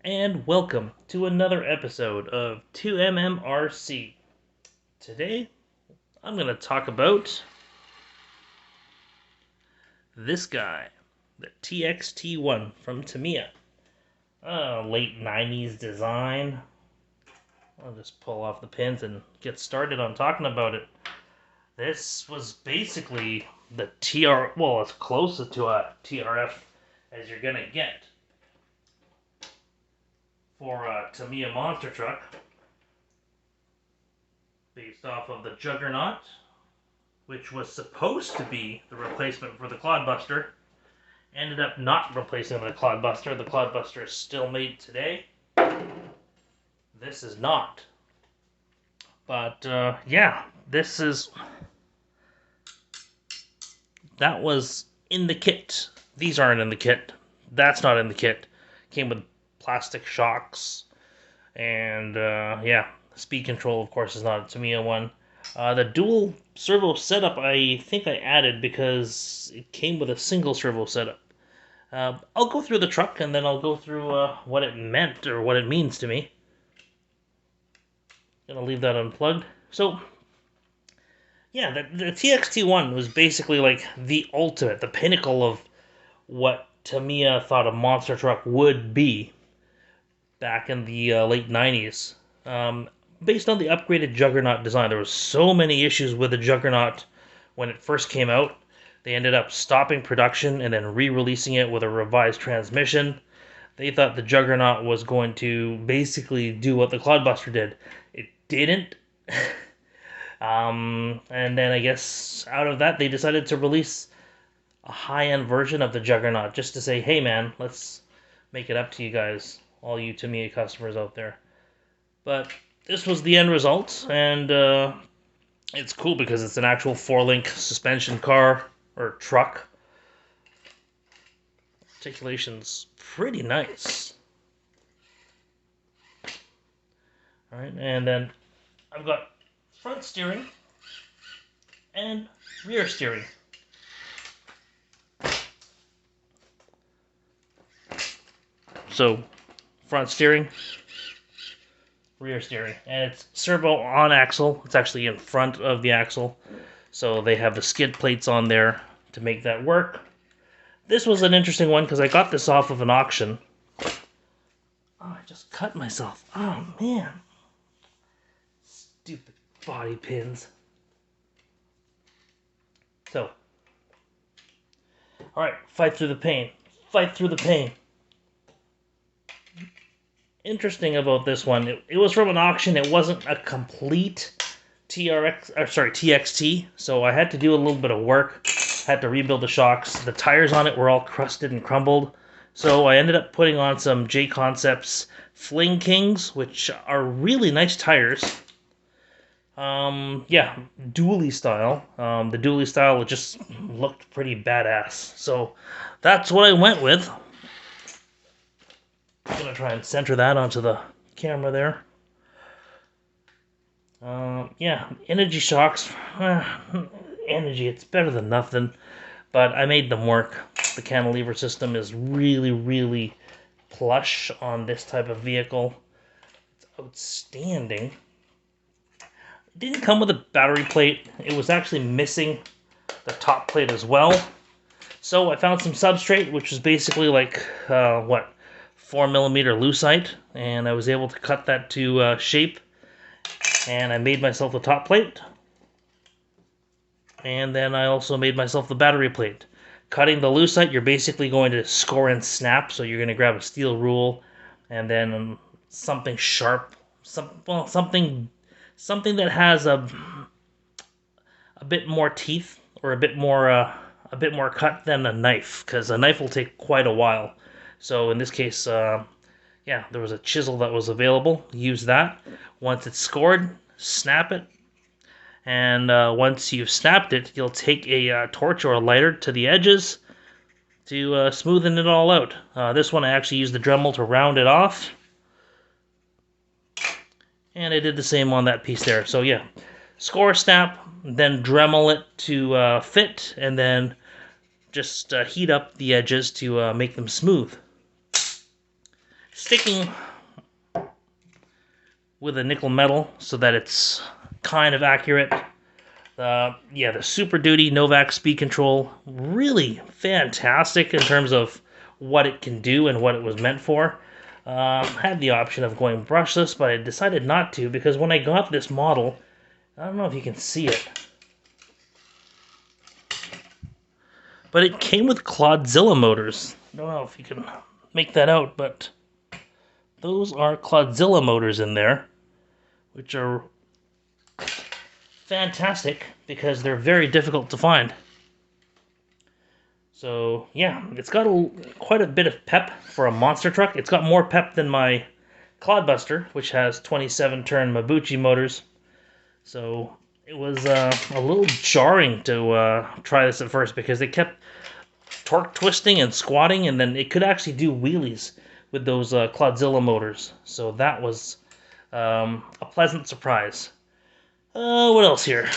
and welcome to another episode of 2MMRC. Today, I'm going to talk about this guy, the TXT-1 from Tamiya. Late 90s design. I'll just pull off the pins and get started on talking about it. This was basically the as close to a TRF as you're going to get for a Tamiya monster truck, based off of the Juggernaut, which was supposed to be the replacement for the Clodbuster. Ended up not replacing the Clodbuster. The Clodbuster is still made today. This is not. But, yeah, that was in the kit. These aren't in the kit. That's not in the kit. Came with plastic shocks. And, yeah, speed control, of course, is not a Tamiya one. The dual servo setup I think I added because it came with a single servo setup. I'll go through the truck and then I'll go through what it meant or what it means to me. Gonna leave that unplugged. So, yeah, the TXT-1 was basically like the ultimate, the pinnacle of what Tamiya thought a monster truck would be back in the late 90s. Based on the upgraded Juggernaut design, there were so many issues with the Juggernaut when it first came out. They ended up stopping production and then re-releasing it with a revised transmission. They thought the Juggernaut was going to basically do what the Clodbuster did. It didn't. And then I guess out of that, they decided to release a high-end version of the Juggernaut just to say, hey man, let's make it up to you guys, all you Tamiya customers out there. But this was the end result, and it's cool because it's an actual 4-link suspension car or truck. Articulation's pretty nice. Alright, and then I've got front steering and rear steering. So, front steering, rear steering, and it's servo on axle. It's actually in front of the axle, so they have the skid plates on there to make that work. This was an interesting one because I got this off of an auction. Oh, I just cut myself. Oh man, stupid body pins. So, all right, fight through the pain. Fight through the pain. Interesting about this one, it was from an auction. It wasn't a complete TXT, so I had to do a little bit of work. Had to rebuild the shocks. The tires on it were all crusted and crumbled, so I ended up putting on some J Concepts Fling Kings, which are really nice tires. Yeah, dually style. The dually style just looked pretty badass, so that's what I went with. I'm gonna try and center that onto the camera there. Yeah, energy shocks. Energy, it's better than nothing, but I made them work. The cantilever system is really, really plush on this type of vehicle. It's outstanding. It didn't come with a battery plate. It was actually missing the top plate as well. So I found some substrate, which was basically like, 4mm lucite, and I was able to cut that to shape, and I made myself the top plate, and then I also made myself the battery plate. Cutting the lucite, you're basically going to score and snap, so you're going to grab a steel rule, and then something sharp, something that has a bit more teeth, or a bit more cut than a knife, because a knife will take quite a while. So in this case, yeah, there was a chisel that was available. Use that. Once it's scored, snap it. And once you've snapped it, you'll take a torch or a lighter to the edges to smoothen it all out. This one I actually used the Dremel to round it off. And I did the same on that piece there. So yeah, score, snap, then Dremel it to fit, and then just heat up the edges to make them smooth. sticking with a nickel metal so that it's kind of accurate. Yeah, the Super Duty Novak speed control, really fantastic in terms of what it can do and what it was meant for. Had the option of going brushless, but I decided not to because when I got this model, I don't know if you can see it, but it came with Clodzilla motors. I don't know if you can make that out, but those are Clodzilla motors in there, which are fantastic because they're very difficult to find. So yeah, it's got quite a bit of pep for a monster truck. It's got more pep than my Clodbuster, which has 27-turn Mabuchi motors. So it was a little jarring to try this at first because they kept torque twisting and squatting, and then it could actually do wheelies with those Clodzilla motors. So that was a pleasant surprise. What else here?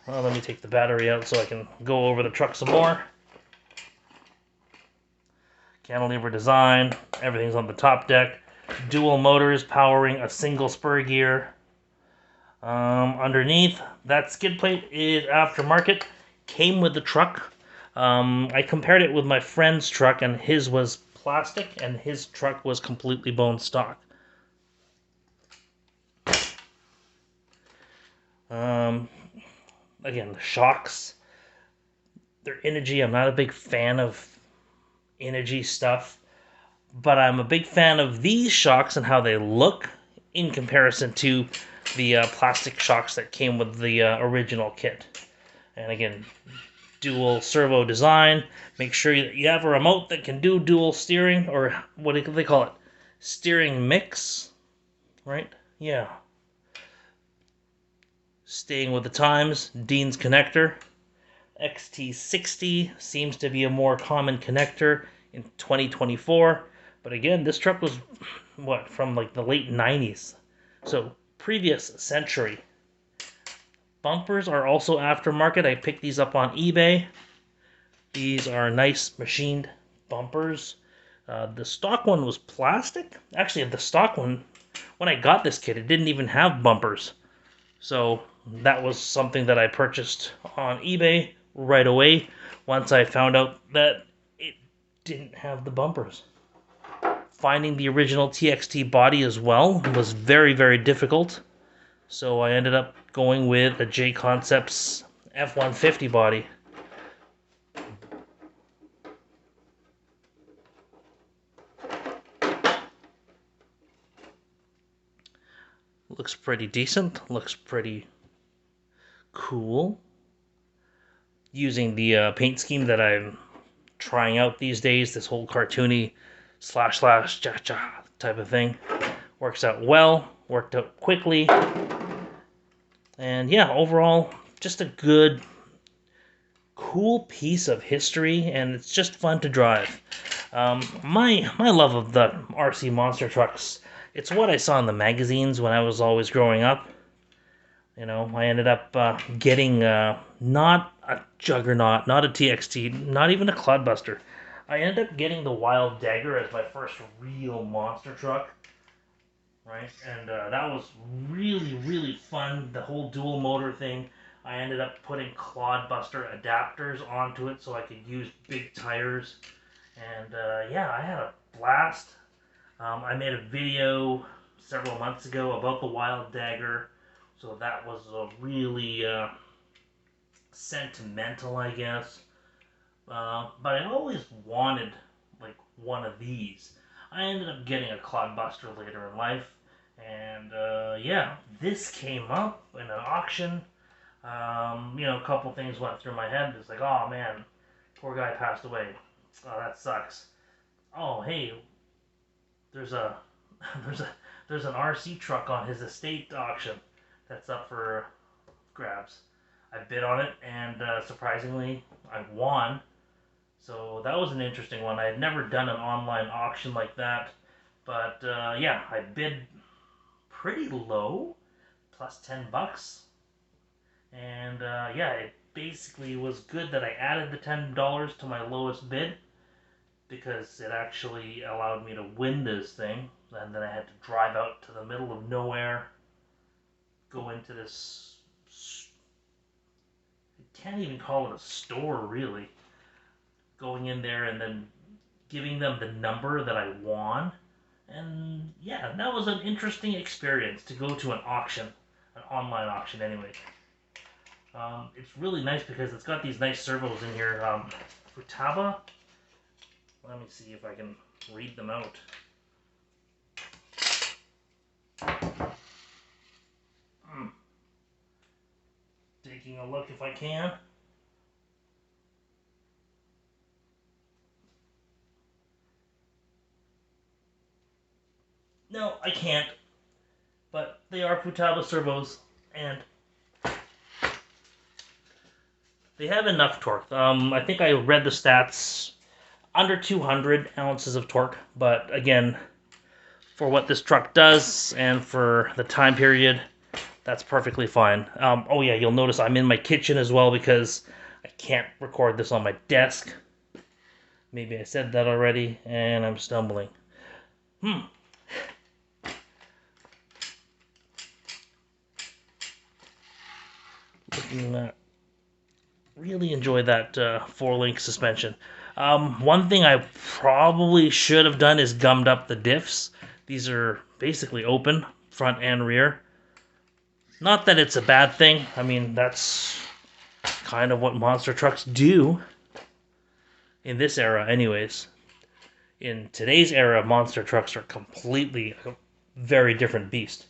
Well, let me take the battery out so I can go over the truck some more. Cantilever design, everything's on the top deck. Dual motors powering a single spur gear. Underneath, that skid plate is aftermarket. Came with the truck. I compared it with my friend's truck, and his was plastic, and his truck was completely bone stock. Again, the shocks, they're Energy. I'm not a big fan of Energy stuff, but I'm a big fan of these shocks and how they look in comparison to the plastic shocks that came with the original kit. And again, dual servo design. Make sure that you have a remote that can do dual steering, or what do they call it? Steering mix, right? Yeah. Staying with the times, Dean's connector. XT60 seems to be a more common connector in 2024. But again, this truck was, what, from like the late 90s. So, previous century. Bumpers are also aftermarket. I picked these up on eBay. These are nice machined bumpers. The stock one was plastic. Actually, the stock one, when I got this kit, it didn't even have bumpers. So that was something that I purchased on eBay right away once I found out that it didn't have the bumpers. Finding the original TXT body as well was very, very difficult. So I ended up going with a J Concepts F-150 body. Looks pretty decent, looks pretty cool. Using the paint scheme that I'm trying out these days, this whole cartoony slash cha-cha type of thing, works out well, worked out quickly. And yeah, overall, just a good, cool piece of history, and it's just fun to drive. My love of the RC monster trucks, it's what I saw in the magazines when I was always growing up. You know, I ended up getting not a Juggernaut, not a TXT, not even a Clodbuster. I ended up getting the Wild Dagger as my first real monster truck. Right, and that was really, really fun, the whole dual motor thing. I ended up putting Clodbuster adapters onto it so I could use big tires. And yeah, I had a blast. I made a video several months ago about the Wild Dagger, so that was really sentimental, I guess. But I always wanted like one of these. I ended up getting a Clodbuster later in life, and yeah, this came up in an auction. You know, a couple things went through my head. It's like, oh man, poor guy passed away. Oh, that sucks. Oh, hey, there's a there's an RC truck on his estate auction that's up for grabs. I bid on it, and surprisingly, I won. So that was an interesting one. I had never done an online auction like that, but yeah, I bid pretty low, plus $10, and yeah, it basically was good that I added the $10 to my lowest bid because it actually allowed me to win this thing. and then I had to drive out to the middle of nowhere, go into this, I can't even call it a store really, going in there and then giving them the number that I won. And yeah, that was an interesting experience to go to an auction, an online auction anyway. It's really nice because it's got these nice servos in here. Futaba, let me see if I can read them out. Taking a look if I can. No, I can't. But they are Futaba servos, and they have enough torque. I think I read the stats, under 200 ounces of torque, but again, for what this truck does and for the time period, that's perfectly fine. Oh yeah, you'll notice I'm in my kitchen as well because I can't record this on my desk. Maybe I said that already, and I'm stumbling. Looking at, really enjoy that 4-link suspension. One thing I probably should have done is gummed up the diffs. These are basically open, front and rear. Not that it's a bad thing. I mean, that's kind of what monster trucks do. In this era, anyways. In today's era, monster trucks are completely a very different beast.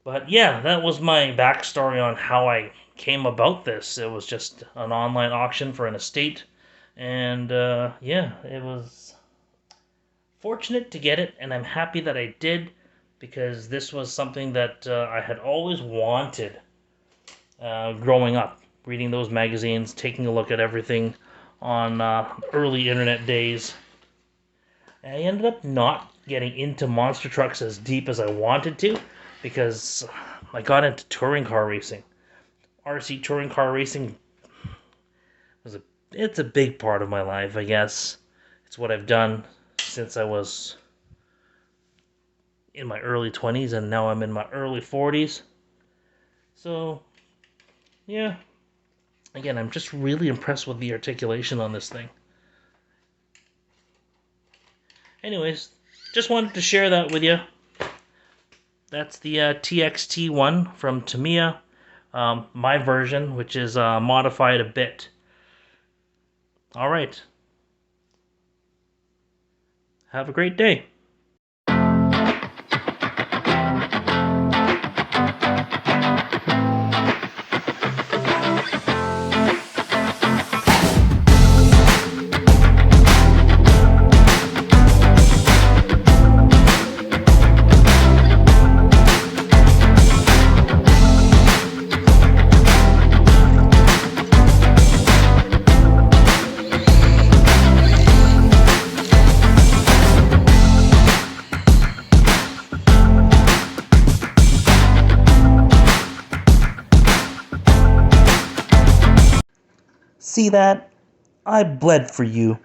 But yeah, that was my backstory on how I came about this. It was just an online auction for an estate. And yeah, it was fortunate to get it, and I'm happy that I did, because this was something that I had always wanted growing up. Reading those magazines, taking a look at everything on early internet days. And I ended up not getting into monster trucks as deep as I wanted to, because I got into touring car racing. RC touring car racing it's a big part of my life, I guess. It's what I've done since I was in my early 20s, and now I'm in my early 40s. So, yeah. Again, I'm just really impressed with the articulation on this thing. Anyways, just wanted to share that with you. That's the TXT-1 from Tamiya. My version, which is modified a bit. Alright. Have a great day. See that? I bled for you.